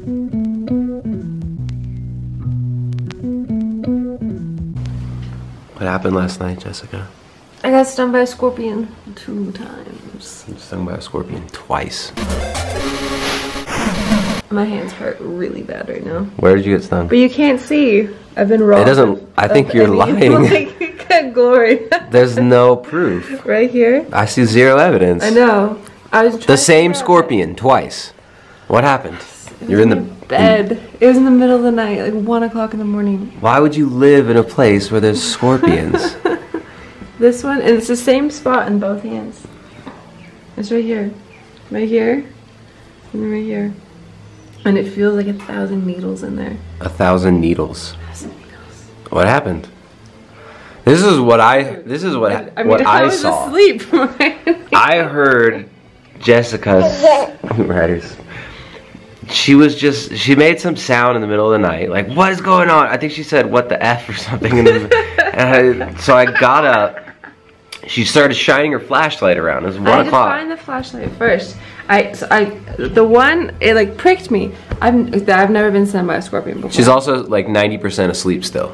What happened last night, Jessica? I got stung by a scorpion 2 times. I'm stung by a scorpion twice. My hands hurt really bad right now. Where did you get stung? But you can't see. I've been raw. It doesn't. I think you're lying. Like, good glory. There's no proof. Right here? I see zero evidence. I know. I was the same scorpion twice. What happened? You're in the bed. It was in the middle of the night, like 1 o'clock in the morning. Why would you live in a place where there's scorpions? This one, and it's the same spot in both hands. It's right here. Right here. And right here. And it feels like 1,000 needles in there. 1,000 needles. 1,000 needles. What happened? This is what I saw. Asleep. I heard Jessica's riders. She made some sound in the middle of the night, like, what is going on? I think she said, what the F or something. So I got up. She started shining her flashlight around. It was 1 o'clock. I had to find the flashlight first. The one, it like pricked me. I've never been stung by a scorpion before. She's also like 90% asleep still.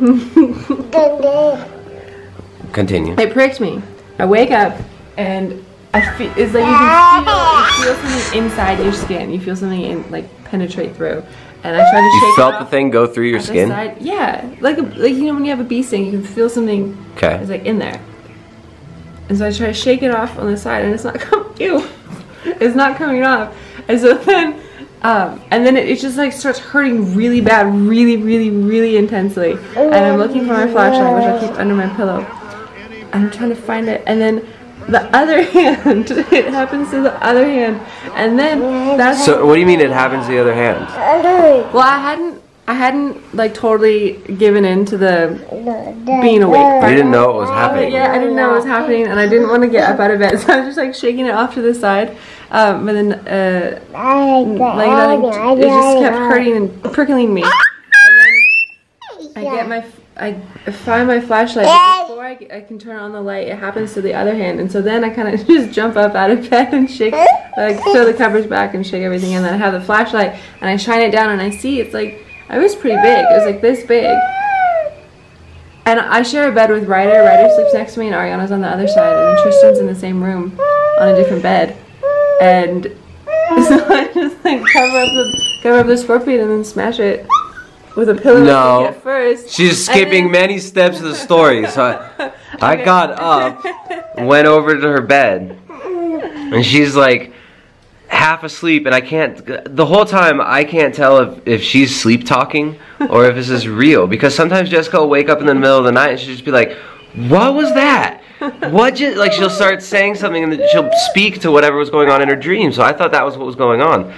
Continue. It pricked me. I wake up and it's like you feel something inside your skin. You feel something penetrate through. And I tried to shake it off. You felt the thing go through your skin? Yeah, like you know when you have a bee sting, you can feel something. Okay. It's like in there. And so I try to shake it off on the side, and it's not coming. Ew, it's not coming off. And so then, it just like starts hurting really bad, really, really, really intensely. And I'm looking for my flashlight, which I keep under my pillow. And I'm trying to find it, and then the other hand, it happens to the other hand, and then that's. So what do you mean it happens to the other hand? Well, I hadn't like totally given in to the being awake. You didn't know what was happening. Yeah, I didn't know what was happening, and I didn't want to get up out of bed, so I was just like shaking it off to the side. But then, it just kept hurting and prickling me. And then I find my flashlight, but before I can turn on the light, it happens to the other hand, and so then I kind of just jump up out of bed and shake, like throw the covers back and shake everything, and then I have the flashlight and I shine it down and I see it's like. I was pretty big. It was like this big. And I share a bed with Ryder. Ryder sleeps next to me and Ariana's on the other side. And then Tristan's in the same room on a different bed. And so I just like cover up the scorpion and then smash it with a pillow. No. At first. She's skipping many steps of the story. So I got up, went over to her bed, and she's like half asleep, and the whole time I can't tell if she's sleep talking or if this is real, because sometimes Jessica will wake up in the middle of the night and she'll just be like, what was that? Like she'll start saying something and she'll speak to whatever was going on in her dream. So I thought that was what was going on.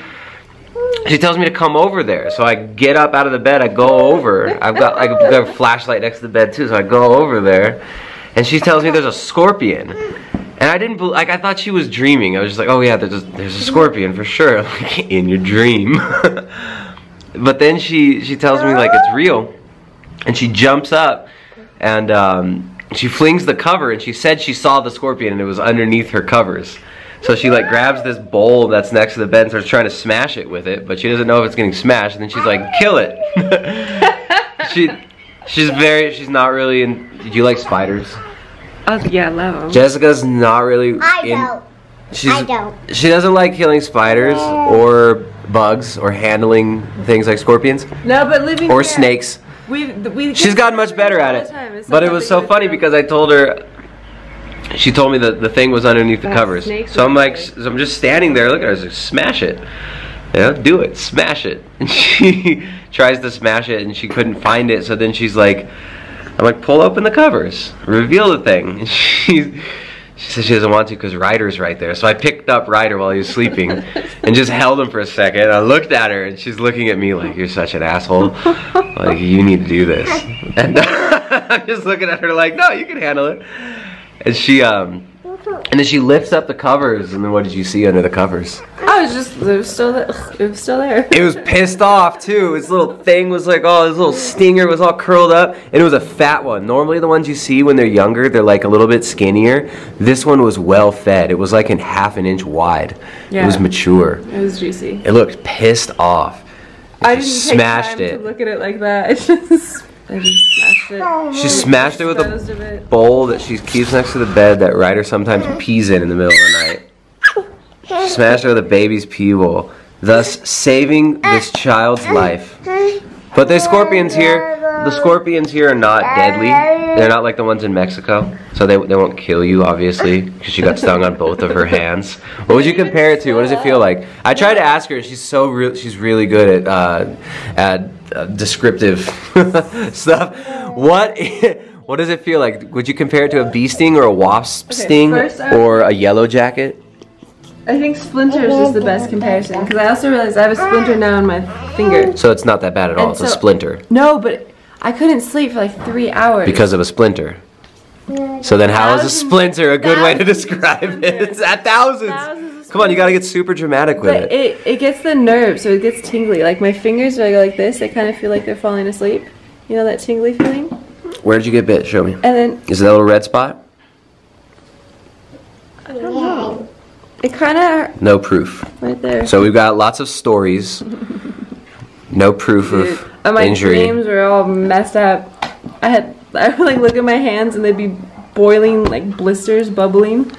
She tells me to come over there, so I get up out of the bed, I go over. I've got a flashlight next to the bed too, so I go over there, and she tells me there's a scorpion. And I didn't I thought she was dreaming. I was just like, oh yeah, there's a scorpion for sure, like in your dream. But then she tells me like it's real, and she jumps up and she flings the cover, and she said she saw the scorpion and it was underneath her covers. So she like grabs this bowl that's next to the bed and starts trying to smash it with it, but she doesn't know if it's getting smashed. And then she's like, kill it. She's not really in. Do you like spiders? Oh yeah, I love them. Jessica's not really. I don't. She doesn't like killing spiders or bugs or handling things like scorpions. No, but living or here, snakes. She's gotten much better at it. But it was so funny because I told her. She told me that the thing was underneath the covers. So I'm like, I'm just standing there looking at her. I was like, smash it. Yeah, do it. Smash it. And she tries to smash it and she couldn't find it. So then she's like, I'm like, pull open the covers. Reveal the thing. And she said she doesn't want to because Ryder's right there. So I picked up Ryder while he was sleeping and just held him for a second. I looked at her and she's looking at me like, you're such an asshole. Like, you need to do this. And I'm just looking at her like, no, you can handle it. And and then she lifts up the covers, and then what did you see under the covers? Oh, it was still there. It was pissed off too. Its little thing was like, oh, this little stinger was all curled up, and it was a fat one. Normally the ones you see when they're younger, they're like a little bit skinnier. This one was well fed. It was like in half an inch wide. Yeah. It was mature. It was juicy. It looked pissed off. I She didn't smashed take time it. to look at it like that. I just smashed it. She smashed it with Disposed of it. a bowl that she keeps next to the bed that Ryder sometimes pees in the middle of the night. She smashed it with a baby's pee bowl, thus saving this child's life. But the scorpions here are not deadly. They're not like the ones in Mexico, so they won't kill you, obviously, because she got stung on both of her hands. What would you compare it to? What does it feel like? I tried to ask her. She's really good at descriptive stuff. What does it feel like? Would you compare it to a bee sting or a wasp sting or a yellow jacket? I think splinters is the best comparison because I also realized I have a splinter now on my finger. So it's not that bad at all. It's a splinter. No, but I couldn't sleep for like 3 hours. Because of a splinter. So then how is a splinter a good way to describe it? It's at thousands. Come on, you gotta get super dramatic with But it gets the nerve, so it gets tingly. Like my fingers, when I go like this, they kind of feel like they're falling asleep. You know that tingly feeling? Where did you get bit? Show me. And then... Is it that little red spot? I don't know. It kind of... No proof. Right there. So we've got lots of stories. No proof of my injury. My dreams were all messed up. I would like look at my hands and they'd be boiling, like blisters, bubbling.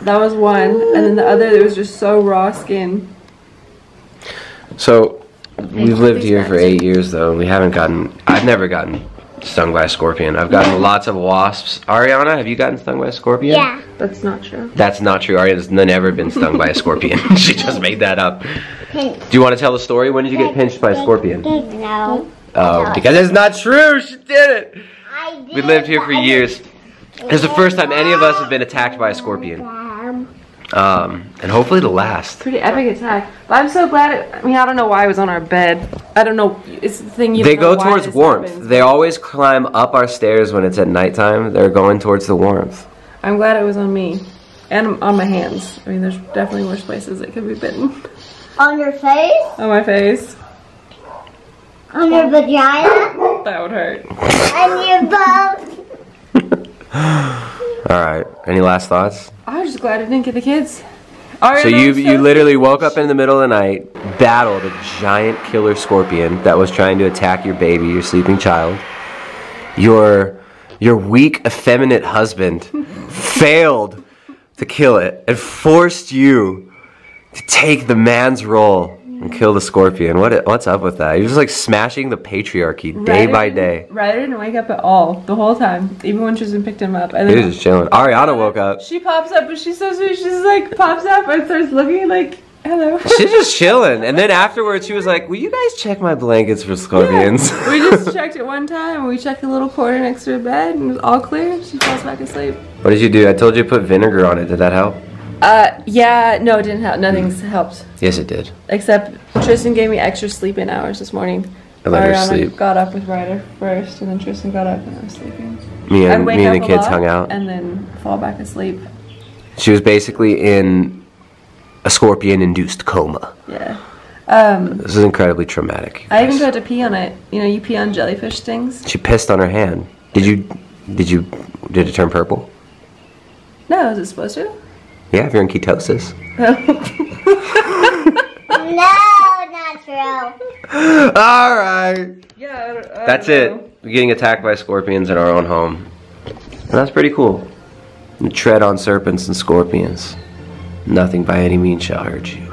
That was one. And then the other, there was just so raw skin. So we've lived here for 8 years though, and I've never gotten stung by a scorpion. I've gotten lots of wasps. Ariana, have you gotten stung by a scorpion? Yeah. That's not true. That's not true. Ariana's never been stung by a scorpion. She just made that up. Do you want to tell the story? When did you get pinched by a scorpion? No. Oh, because it's not true. She did it. I did. We lived here for years. It's the first time any of us have been attacked by a scorpion. And hopefully the last. Pretty epic attack. But I'm so glad. I mean, I don't know why it was on our bed. I don't know. It's the thing. They go towards warmth. They always climb up our stairs when it's at nighttime. They're going towards the warmth. I'm glad it was on me. And on my hands. I mean, there's definitely worse places it could be bitten. On your face? On my face. On your vagina? That would hurt. On your bum? Alright. Any last thoughts? I was just glad I didn't get the kids. So you literally woke up in the middle of the night, battled a giant killer scorpion that was trying to attack your baby, your sleeping child. Your weak, effeminate husband failed to kill it and forced you to take the man's role and kill the scorpion. What's up with that? You're just like smashing the patriarchy day by day. Ryder didn't wake up at all the whole time, even when Tristan picked him up. And He then was just chilling. Ariana woke up. she pops up, but she's so sweet. She's like pops up and starts looking like, hello. She's just chilling. And then afterwards she was like, will you guys check my blankets for scorpions? Yeah. We just checked it one time. We checked the little corner next to her bed and it was all clear. She falls back asleep. What did you do? I told you to put vinegar on it. Did that help? Yeah, no, it didn't help. Nothing's helped. Yes, it did. Except Tristan gave me extra sleep-in hours this morning. I let her Ariana sleep. got up with Ryder first, and then Tristan got up and I was sleeping. Me I'd and wake the up a kids lot hung out. and then fall back asleep. She was basically in a scorpion-induced coma. Yeah. This is incredibly traumatic. I even got to pee on it. You know, you pee on jellyfish stings. She pissed on her hand. Did it turn purple? No, is it supposed to? Yeah, if you're in ketosis. No, not true. Alright. Yeah, That's it. We're getting attacked by scorpions in our own home. And that's pretty cool. And tread on serpents and scorpions. Nothing by any means shall hurt you.